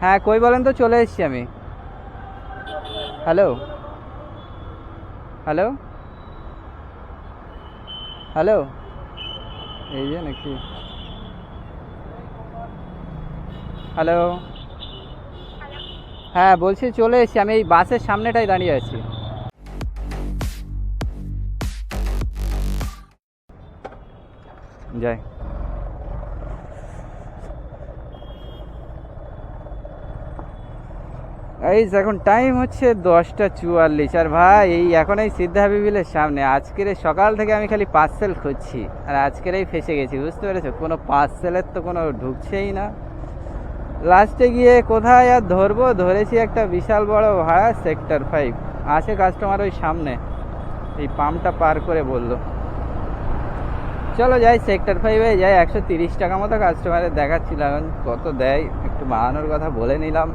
হ্যাঁ কই বলেন তো, চলে এসেছি আমি। হ্যালো হ্যালো হ্যালো, এই যে নাকি, হ্যালো, হ্যাঁ বলছি চলে এসেছি আমি, এই বাসের সামনেটাই দাঁড়িয়ে আছি। যাই। এই এখন টাইম হচ্ছে 10টা 44, আর ভাই এই এখন এই সিদ্ধা হাবিবিলের সামনে আজকের এই সকাল থেকে আমি খালি পার্সেল খুঁজছি, আর আজকের এই ফেসে গেছি, বুঝতে পেরেছো? কোনো পার্সেলের তো কোনো ঢুকছেই না। লাস্টে গিয়ে কোথায় আর ধরবো, ধরেছি একটা বিশাল বড় ভাড়া সেক্টর 5 আছে, কাস্টমার ওই সামনে এই পাম্পটা পার করে বললো চলো যাই সেক্টর 5-এ যাই। 130 টাকা মতো কাস্টমারের দেখাচ্ছিল, এখন কত দেয় একটু বাড়ানোর কথা বলে নিলাম।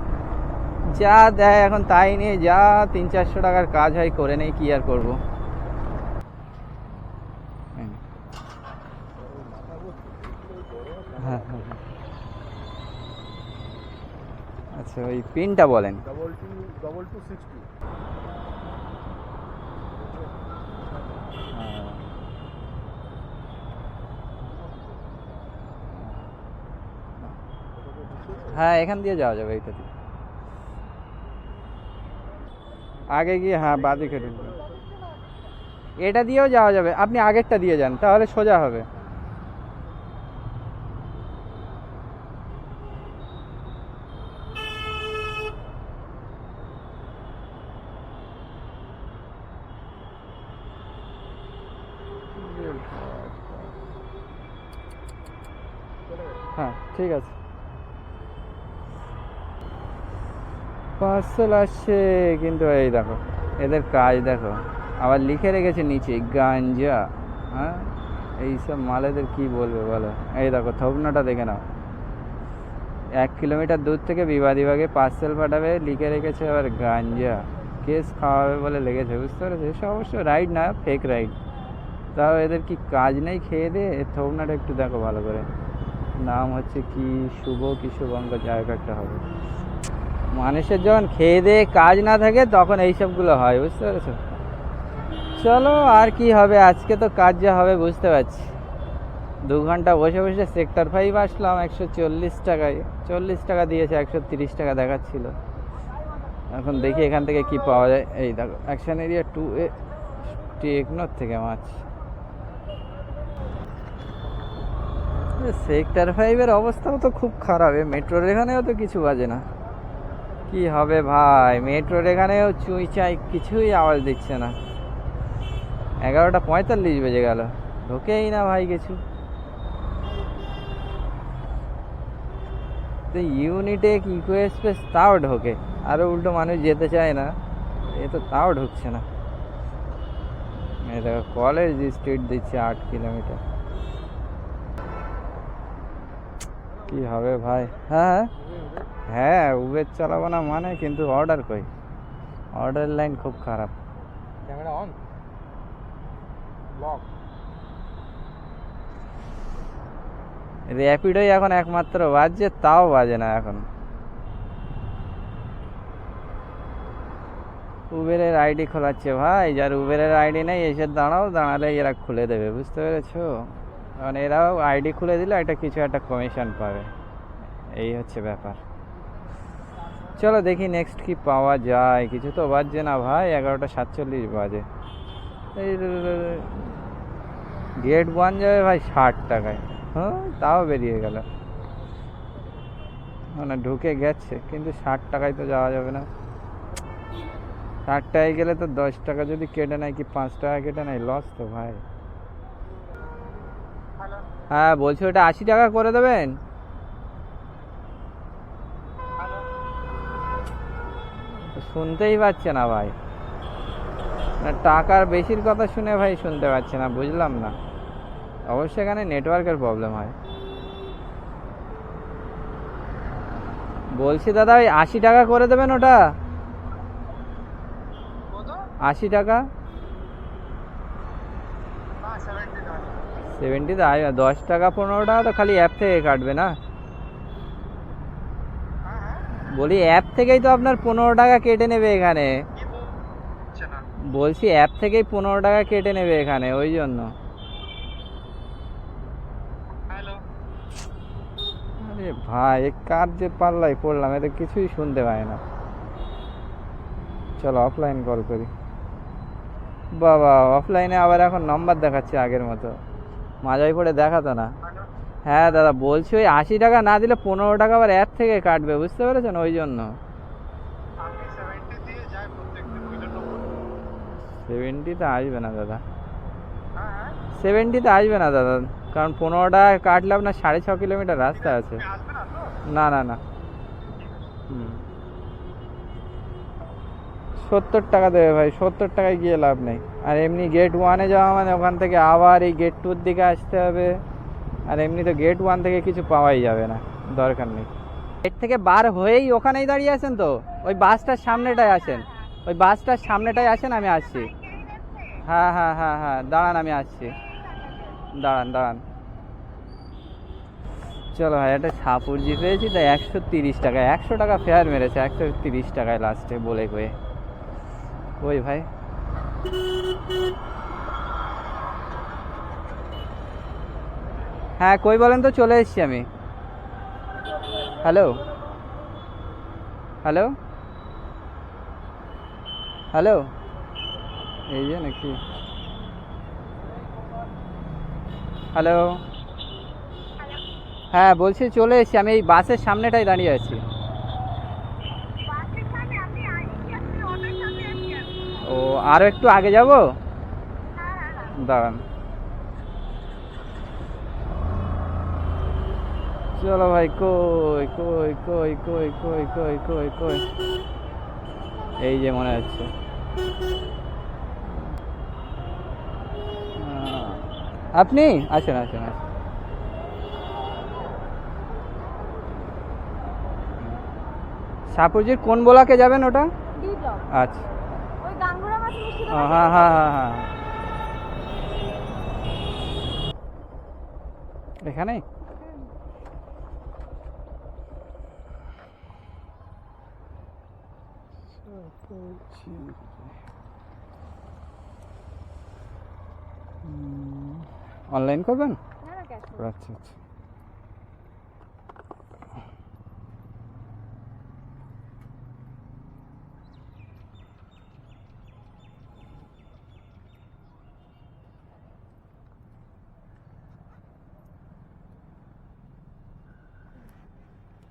যা দেয় এখন তাই নিয়ে যা 300-400 টাকার কাজ হয় করে নেই, কি আর করবো। হ্যাঁ হ্যাঁ হ্যাঁ, আচ্ছা ওই পিনটা বলেন। 222262। হ্যাঁ এখান দিয়ে যাওয়া যাবে, এইটা দিয়ে আগে গিয়ে, হ্যাঁ বাদিকে ঢুকবে, এটা দিয়েও যাওয়া যাবে, আপনি আগেরটা দিয়ে যান তাহলে সোজা হবে। হ্যাঁ ঠিক আছে, পার্সেল আসছে, কিন্তু এই দেখো এদের কাজ দেখো, আবার লিখে রেখেছে নিচে গাঞ্জা। হ্যাঁ এইসব মালেদের কি বলবে বলো, এই দেখো থোকনাটা দেখে নাও, 1 কিলোমিটার দূর থেকে বিবাদীবাগে পার্সেল পাঠাবে, লিখে রেখেছে আবার গাঞ্জা, কেস খাওয়াবে বলে লেগেছে, বুঝতে পেরেছো? এসব অবশ্য রাইড না, ফেক রাইড, তাও এদের কি কাজ নেই খেয়ে দে। থোকনাটা একটু দেখো ভালো করে, নাম হচ্ছে কি শুভ কি শুভঙ্গ, যাই হোক একটা হবে। মানুষের যখন খেয়ে দিয়ে কাজ না থাকে তখন এইসবগুলো হয়, বুঝতে পেরেছো? চলো আর কি হবে, আজকে তো কাজ যা হবে বুঝতে পারছি। 2 ঘন্টা বসে বসে সেক্টর 5 আসলাম 140 টাকায়, 40 টাকা দিয়েছে, 130 টাকা দেখাচ্ছিল। এখন দেখি এখান থেকে কি পাওয়া যায়। এই দেখো অ্যাকশন এরিয়া 2-এ টেকনোর থেকে মাছ। সেক্টর 5-এর অবস্থাও তো খুব খারাপ, মেট্রোর এখানেও তো কিছু বাজে না। কি হবে ভাই, মেট্রোর এখানেও চুই চাই, কিছুই আওয়াজ দিচ্ছে না। 11টা 45 বেজে গেল, ঢোকেই না ভাই কিছু। তো ইউনিটে ইকো এক্সপ্রেস তাও ঢোকে, আরও উল্টো মানুষ যেতে চায় না, এ তো তাও ঢুকছে না। এই দেখো কলেজ স্ট্রিট দিচ্ছে 8 কিলোমিটার, কি হবে ভাই। হ্যাঁ হ্যাঁ উবের চালাবো না মানে, কিন্তু অর্ডার কই, অর্ডার লাইন খুব খারাপ। Camera on, lock. র্যাপিডোই এখন একমাত্র বাজছে, তাও বাজে না এখন। উবেরের আইডি খোলাচ্ছে ভাই, যার উবেরের আইডি নেই এসে দাঁড়াও, দাঁড়ালে এরা খুলে দেবে, বুঝতে পেরেছো? কারণ এরাও আইডি খুলে দিলে একটা কিছু একটা কমিশন পাবে, এই হচ্ছে ব্যাপার। চলো দেখি নেক্সট কি পাওয়া যায়, কিছু তো বাজছে না ভাই, 11টা 47 বাজে। এই গেট 1 যাবে ভাই 60 টাকায়, হ্যাঁ তাও বেরিয়ে গেল, মানে ঢুকে গেছে, কিন্তু 60 টাকায় তো যাওয়া যাবে না। 60 টাকায় গেলে তো 10 টাকা যদি কেটে নেয়, কি 5 টাকা কেটে নেয়, লস তো ভাই। হ্যাঁ বলছি ওটা 80 টাকা করে দেবেন। শুনতেই পাচ্ছে না ভাই, না টাকার বেশির কথা শুনে ভাই শুনতে পাচ্ছে না, বুঝলাম না। অবশ্যই এখানে নেটওয়ার্কের প্রবলেম হয়। বলছি দাদা ওই 80 টাকা করে দেবেন, ওটা 80 টাকা। 70 তো 10 টাকা 15 টাকা তো খালি অ্যাপ থেকে কাটবে না। বলি অ্যাপ থেকেই তো আপনার 15 টাকা কেটে নেবে এখানে। বলছি অ্যাপ থেকেই 15 টাকা কেটে নেবে এখানে, ওই জন্য। আরে ভাই কার যে পাল্লাই পড়লাম, এদের কিছুই শুনতে পায় না। চলো অফলাইন কল করি। বাবা অফলাইনে আবার এখন নম্বর দেখাচ্ছে আগের মতো, মাজায় পড়ে দেখাতো না। হ্যাঁ দাদা বলছি ওই 80 টাকা না দিলে 15 টাকা আবার অ্যাপ থেকে কাটবে, বুঝতে পেরেছেন, ওই জন্য। 70তে আসবে না দাদা, 70তে আসবে না দাদা, কারণ 15 টাকা কাটলে আপনার 6.5 কিলোমিটার রাস্তা আছে। না না না। হুম, 70 টাকা দেবে ভাই, 70 টাকায় গিয়ে লাভ নেই। আর এমনি গেট 1-এ যাওয়া মানে ওখান থেকে আবার এই গেট 2-র দিকে আসতে হবে, আর এমনি তো গেট 1 থেকে কিছু পাওয়াই যাবে না, দরকার নেই। গেট থেকে বার হয়েই ওখানেই দাঁড়িয়ে আছেন তো, ওই বাসটার সামনেটায় আসেন, ওই বাসটার সামনেটায় আসেন, আমি আসছি। হ্যাঁ হ্যাঁ হ্যাঁ হ্যাঁ, দাঁড়ান আমি আসছি, দাঁড়ান দাঁড়ান। চলো ভাই, একটা সাপুরজি পেয়েছি তাই 130 টাকা, 100 টাকা ফেয়ার মেরেছে, 130 টাকায় লাস্টে বলে কয়ে। ওই ভাই হ্যাঁ কই বলেন তো, চলে এসেছি আমি। হ্যালো হ্যালো হ্যালো, এই যে নাকি, হ্যালো। হ্যাঁ বলছি চলে এসেছি আমি, এই বাসের সামনেটাই দাঁড়িয়ে আছি। ও আরও একটু আগে যাব, দাঁড়ান। চলো ভাই, কই কই কই কই কই কই কই কই, এই যে মনে হচ্ছে। আপনি আসেন আসেন আসেন। সাপুরজির কোন ব্লকে যাবেন ওটা? আচ্ছা, হ্যাঁ হ্যাঁ হ্যাঁ হ্যাঁ, এখানে। অনলাইন করবেন? আচ্ছা আচ্ছা।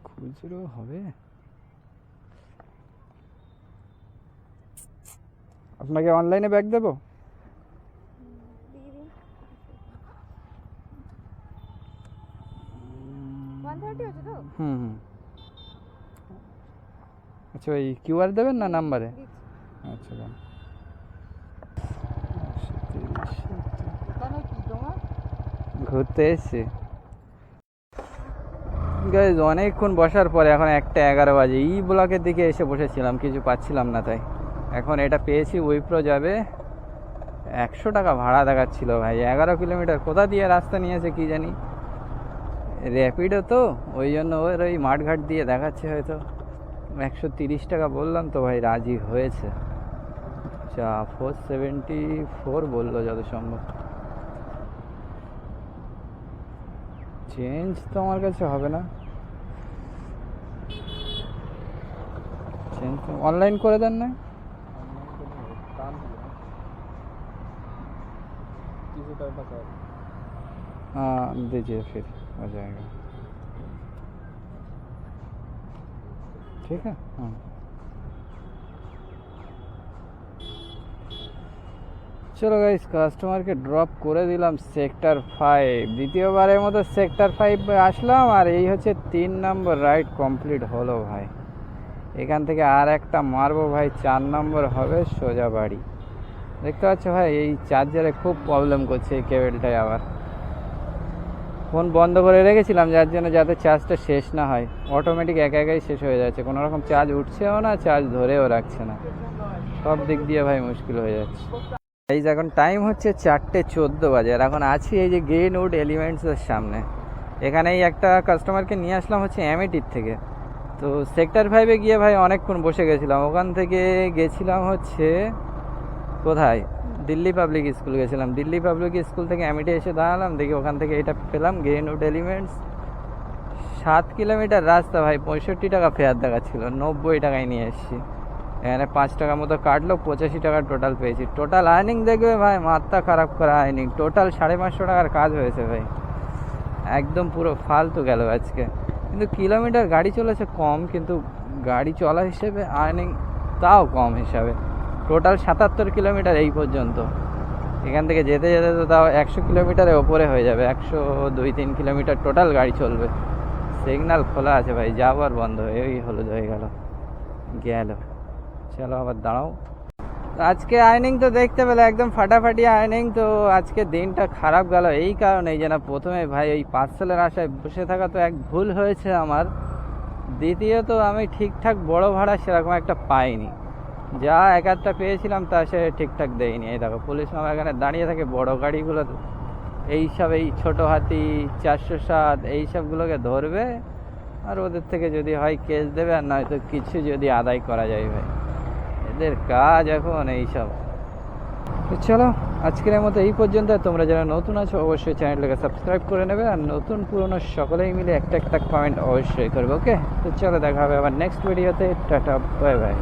খুচরো হবে? আপনাকে অনলাইনে ব্যাগ দেবো? হুম হুম। আচ্ছা ওই কিউআর দেবেন না নাম্বারে? আচ্ছা দেন। ঘুরতে এসছি গাইজ, অনেকক্ষণ বসার পরে এখন 1:11 বাজে, ই ব্লকের দিকে এসে বসেছিলাম, কিছু পাচ্ছিলাম না, তাই এখন এটা পেয়েছি। উইপ্রো যাবে, 100 টাকা ভাড়া দেখাচ্ছিল ভাই, 11 কিলোমিটার, কোথা দিয়ে রাস্তা নিয়েছে কি জানি, র্যাপিডো তো, ওই জন্য ওর ওই মাঠঘাট দিয়ে দেখাচ্ছে হয়তো। 130 টাকা বললাম তো ভাই, রাজি হয়েছে। আচ্ছা 474 বললো যত সম্ভব। চেঞ্জ তো আমার কাছে হবে না, চেঞ্জ অনলাइन করে दें ना। हाँ दीजिए फिर हो जाएगा, ठीक है। हाँ চলো গাইস, কাস্টমারকে ড্রপ করে দিলাম সেক্টর 5, দ্বিতীয়বারের মতো সেক্টর 5 আসলাম, আর এই হচ্ছে 3 নম্বর রাইড কমপ্লিট হলো ভাই। এখান থেকে আর একটা মারবো ভাই, 4 নম্বর হবে সোজা বাড়ি। দেখতে পাচ্ছ ভাই, এই চার্জারে খুব প্রবলেম করছে এই কেবেলটায়। আবার ফোন বন্ধ করে রেখেছিলাম যার জন্য, যাতে চার্জটা শেষ না হয়, অটোমেটিক একা একাই শেষ হয়ে যাচ্ছে, কোনো রকম চার্জ উঠছেও না, চার্জ ধরেও রাখছে না, সব দিক দিয়ে ভাই মুশকিল হয়ে যাচ্ছে। এই যে এখন টাইম হচ্ছে 4:14 বাজে, আর এখন আছি এই যে গ্রিনউড এলিমেন্টসের সামনে। এখানেই একটা কাস্টমারকে নিয়ে আসলাম হচ্ছে অ্যামেটির থেকে, তো সেক্টর 5-এ গিয়ে ভাই অনেকক্ষণ বসে গেছিলাম। ওখান থেকে গেছিলাম হচ্ছে কোথায়, দিল্লি পাবলিক স্কুল গেছিলাম। দিল্লি পাবলিক স্কুল থেকে অ্যামিটে এসে দাঁড়ালাম, দেখি ওখান থেকে এটা পেলাম গ্রিনউড এলিমেন্টস। 7 কিলোমিটার রাস্তা ভাই, 65 টাকা ফেয়ার দেখাচ্ছিল, 90 টাকায় নিয়ে এসেছি। এখানে 5 টাকা মতো কাটলো, 85 টাকা টোটাল পেয়েছি। টোটাল আর্নিং দেখবে ভাই, মাথা খারাপ করা আর্নিং। টোটাল 550 টাকার কাজ হয়েছে ভাই, একদম পুরো ফালতু গেল আজকে। কিন্তু কিলোমিটার গাড়ি চলেছে কম, কিন্তু গাড়ি চলা হিসেবে আর্নিং তাও কম হিসাবে। টোটাল 77 কিলোমিটার এই পর্যন্ত। এখান থেকে যেতে যেতে তো তাও 100 কিলোমিটারের ওপরে হয়ে যাবে, 102-3 কিলোমিটার টোটাল গাড়ি চলবে। সিগন্যাল খোলা আছে ভাই, যাবো আর বন্ধ এই হলুদ হয়ে গেল। চলো আবার দাঁড়াও। তো আজকে আর্নিং তো দেখতে পেলে একদম ফাটাফাটি আর্নিং। তো আজকে দিনটা খারাপ গেল এই কারণেই যে না, প্রথমে ভাই ওই পার্সেলের আশায় বসে থাকা তো এক ভুল হয়েছে আমার। দ্বিতীয়ত আমি ঠিকঠাক বড় ভাড়া সেরকম একটা পাইনি, যা এক আধটা পেয়েছিলাম তা সে ঠিকঠাক দেয়নি। এই দেখো পুলিশ আমার এখানে দাঁড়িয়ে থাকে বড় গাড়িগুলো, এইসব এই ছোটো হাতি 407 এইসবগুলোকে ধরবে, আর ওদের থেকে যদি হয় কেস দেবে, আর নয়তো কিছু যদি আদায় করা যায় ভাই, এদের কাজ এখন এইসব। তো চলো আজকের মতো এই পর্যন্ত। তোমরা যারা নতুন আছো অবশ্যই চ্যানেলটাকে সাবস্ক্রাইব করে নেবে, আর নতুন পুরনো সকলেই মিলে একটা কমেন্ট অবশ্যই করবে। ওকে, তো চলো দেখা হবে আবার নেক্সট ভিডিওতে। Tata, bye bye.